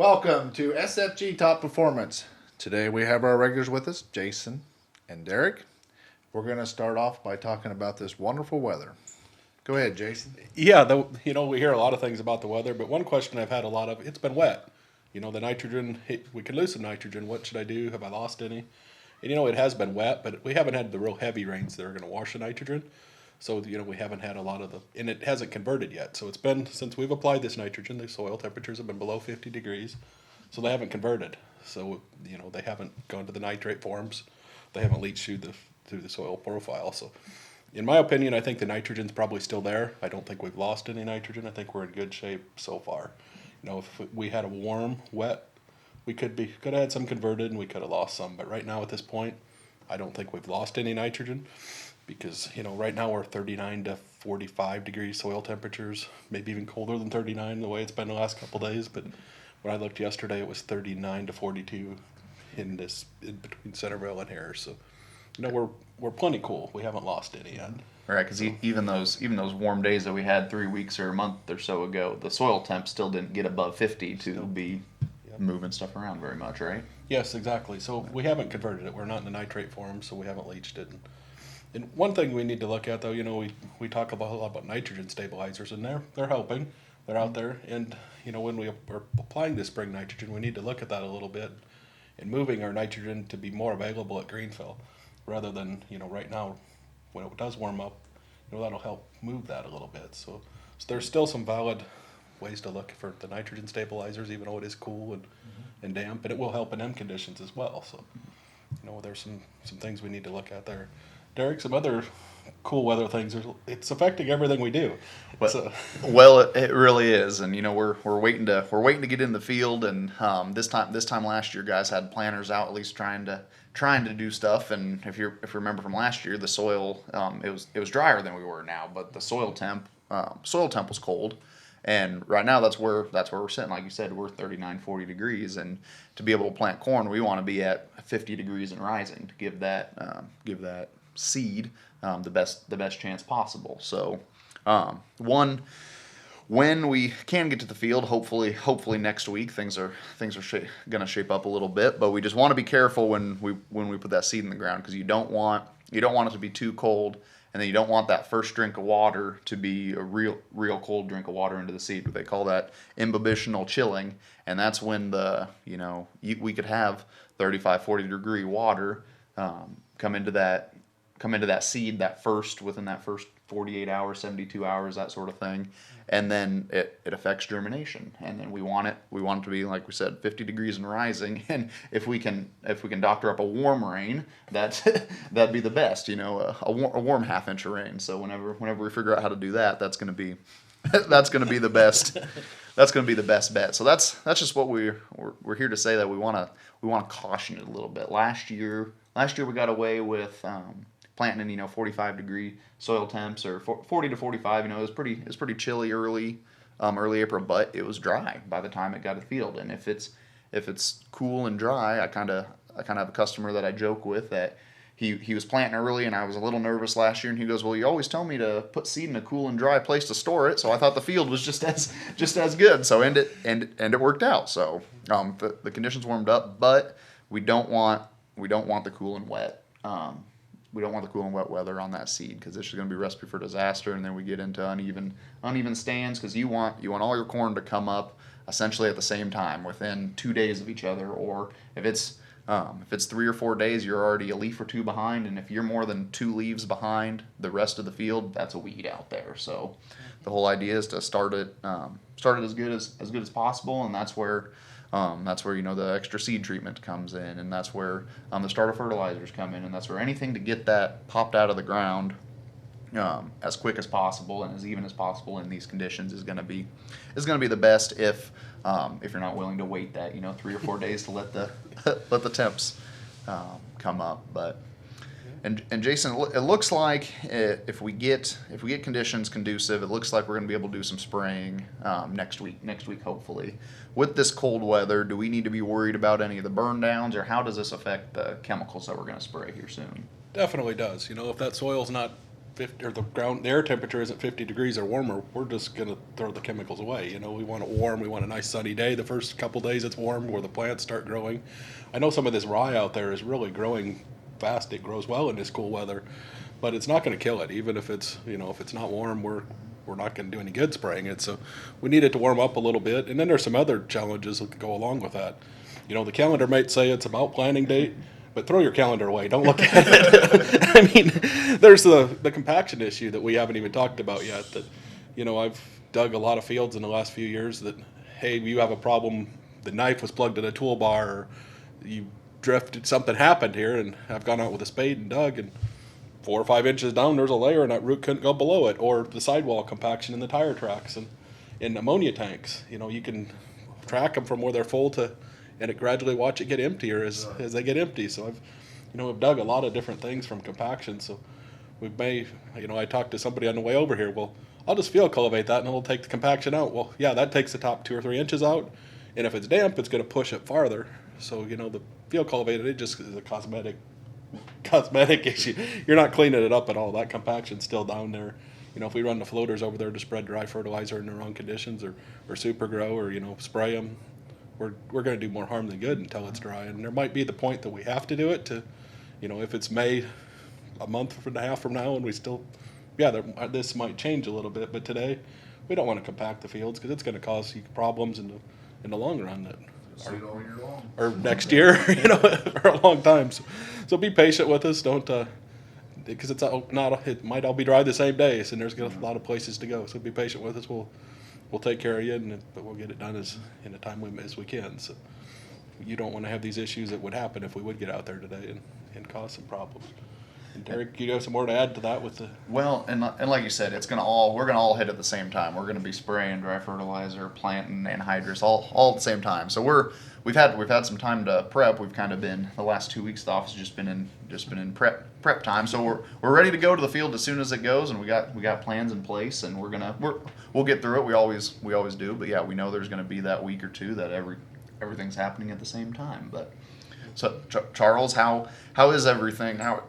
Welcome to SFG Top Performance. Today we have our regulars with us, Jason and Derek. We're going to start off by talking about this wonderful weather. Go ahead, Jason. Yeah, we hear a lot of things about the weather, but one question I've had a lot of, it's been wet. The nitrogen, we could lose some nitrogen. What should I do? Have I lost any? And, it has been wet, but we haven't had the real heavy rains that are going to wash the nitrogen. So, we haven't had a lot of and it hasn't converted yet. So it's been, since we've applied this nitrogen, the soil temperatures have been below 50 degrees. So they haven't converted. So, they haven't gone to the nitrate forms. They haven't leached through the soil profile. So, in my opinion, I think the nitrogen's probably still there. I don't think we've lost any nitrogen. I think we're in good shape so far. If we had a warm, wet, we could have had some converted and we could have lost some. But right now at this point, I don't think we've lost any nitrogen because, right now we're 39 to 45 degree soil temperatures, maybe even colder than 39 the way it's been the last couple of days. But when I looked yesterday, it was 39 to 42 in between Centerville and Harris. So, we're plenty cool. We haven't lost any yet. Right, because even those warm days that we had 3 weeks or a month or so ago, the soil temp still didn't get above 50 to be moving stuff around very much, right? Yes, exactly. So we haven't converted it. We're not in the nitrate form, so we haven't leached it. And one thing we need to look at, though, we talk a lot about nitrogen stabilizers, and they're helping. They're out there, and when we are applying this spring nitrogen, we need to look at that a little bit and moving our nitrogen to be more available at greenfill, rather than right now when it does warm up, that'll help move that a little bit. So there's still some valid ways to look for the nitrogen stabilizers, even though it is cool and damp, and it will help in them conditions as well. So there's some things we need to look at there. Derek, some other cool weather things. It's affecting everything we do. Well, it really is, and we're waiting to get in the field, and this time last year, guys had planters out at least trying to do stuff. And if you remember from last year, the soil it was drier than we were now, but the soil temp was cold. And right now that's where we're sitting. Like you said, we're 39, 40 degrees, and to be able to plant corn, we want to be at 50 degrees and rising to give that seed the best chance possible. So when we can get to the field, hopefully next week things are going to shape up a little bit, but we just want to be careful when we put that seed in the ground, because you don't want it to be too cold, and then you don't want that first drink of water to be a real cold drink of water into the seed. They call that imbibitional chilling, and that's when we could have 35, 40 degree water come into that seed within that first 48 hours, 72 hours, that sort of thing. And then it affects germination. And then we want it to be, like we said, 50 degrees and rising. And if we can doctor up a warm rain, that'd be the best, a warm half inch of rain. So whenever we figure out how to do that, that's going to be the best. That's going to be the best bet. So that's just what we're here to say, that we want to caution it a little bit. Last year we got away with planting in 45 degree soil temps, or 40 to 45. It was pretty chilly early April, but it was dry by the time it got to the field. And if it's cool and dry, I kind of have a customer that I joke with that he was planting early, and I was a little nervous last year, and he goes, "Well, you always tell me to put seed in a cool and dry place to store it, so I thought the field was just as good." So and it worked out. So the conditions warmed up, but we don't want the cool and wet. We don't want the cool and wet weather on that seed, because it's just going to be a recipe for disaster, and then we get into uneven stands, because you want all your corn to come up essentially at the same time within 2 days of each other. Or if it's 3 or 4 days, you're already a leaf or two behind, and if you're more than 2 leaves behind the rest of the field, that's a weed out there. So the whole idea is to start it as good as possible, and that's where the extra seed treatment comes in, and that's where the starter fertilizers come in, and that's where anything to get that popped out of the ground as quick as possible and as even as possible in these conditions is going to be the best, if you're not willing to wait that 3 or 4 days to let the temps come up. But and Jason, it looks like if we get conditions conducive, it looks like we're going to be able to do some spraying next week hopefully. With this cold weather, do we need to be worried about any of the burn downs, or how does this affect the chemicals that we're going to spray here soon? Definitely does. If that soil's not 50, or the air temperature isn't 50 degrees or warmer, we're just going to throw the chemicals away. You know, we want it warm. We want a nice sunny day. The first couple days it's warm where the plants start growing. I know some of this rye out there is really growing fast. It grows well in this cool weather, but it's not going to kill it. Even if it's, you know, if it's not warm, we're not going to do any good spraying it. So we need it to warm up a little bit. And then there's some other challenges that go along with that. You know, the calendar might say it's about planting date, but throw your calendar away. Don't look at it. I mean, there's the compaction issue that we haven't even talked about yet. That, you know, I've dug a lot of fields in the last few years that, hey, you have a problem. The knife was plugged in a toolbar, or you drifted, something happened here, and I've gone out with a spade and dug, and 4 or 5 inches down, there's a layer, and that root couldn't go below it. Or the sidewall compaction in the tire tracks and in ammonia tanks. You know, you can track them from where they're full to, and it gradually watch it get emptier as they get empty. So we've dug a lot of different things from compaction. So I talked to somebody on the way over here. Well, I'll just field cultivate that and it'll take the compaction out. Well, yeah, that takes the top 2 or 3 inches out. And if it's damp, it's going to push it farther. So, you know, the field cultivated, it just is a cosmetic issue. You're not cleaning it up at all. That compaction's still down there. You know, if we run the floaters over there to spread dry fertilizer in the wrong conditions, or super grow, or, you know, spray them, we're going to do more harm than good until it's dry. And there might be the point that we have to do it to, you know, if it's May, a month and a half from now, and we still, this might change a little bit. But today, we don't want to compact the fields because it's going to cause you problems in the long run that See it all year long. or next year, you know, for a long time. So be patient with us. Don't because it might all be dry the same day, and there's a lot of places to go. So be patient with us. We'll take care of you, but we'll get it done in a time limit as we can. So you don't want to have these issues that would happen if we would get out there today and cause some problems. And Derek, you have some more to add to that with the... Well, and like you said, we're gonna all hit at the same time. We're gonna be spraying dry fertilizer, planting anhydrous all at the same time. So we've had some time to prep. We've kind of been, the last 2 weeks, the office has just been in prep time. So we're ready to go to the field as soon as it goes, and we got plans in place, and we'll get through it. We always do. But yeah, we know there's gonna be that week or two that everything's happening at the same time. But so Charles, how is everything? How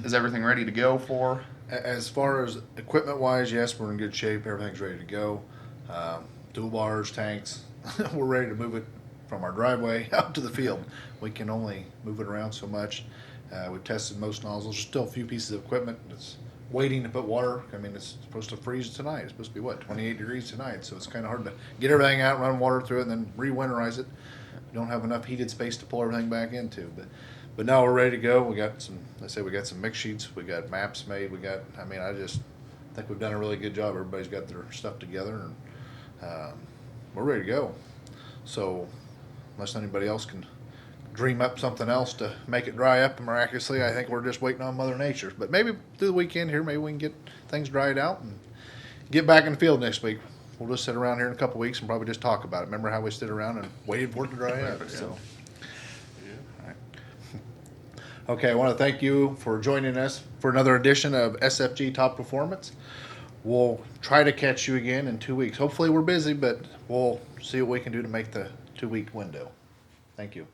is everything ready to go for? As far as equipment wise, yes, we're in good shape. Everything's ready to go. Toolbars, tanks, we're ready to move it from our driveway out to the field. We can only move it around so much. We've tested most nozzles. There's still a few pieces of equipment that's waiting to put water. I mean, it's supposed to freeze tonight. It's supposed to be 28 degrees tonight, so it's kind of hard to get everything out, run water through it, and then re-winterize it. We don't have enough heated space to pull everything back into, but now we're ready to go. We got some mix sheets. We got maps made. I just think we've done a really good job. Everybody's got their stuff together, and we're ready to go. So unless anybody else can dream up something else to make it dry up miraculously, I think we're just waiting on Mother Nature. But maybe through the weekend here, maybe we can get things dried out and get back in the field next week. We'll just sit around here in a couple weeks and probably just talk about it. Remember how we stood around and waited for it to dry up? So, all right. Okay, I want to thank you for joining us for another edition of SFG Top Performance. We'll try to catch you again in 2 weeks. Hopefully we're busy, but we'll see what we can do to make the 2 week window. Thank you.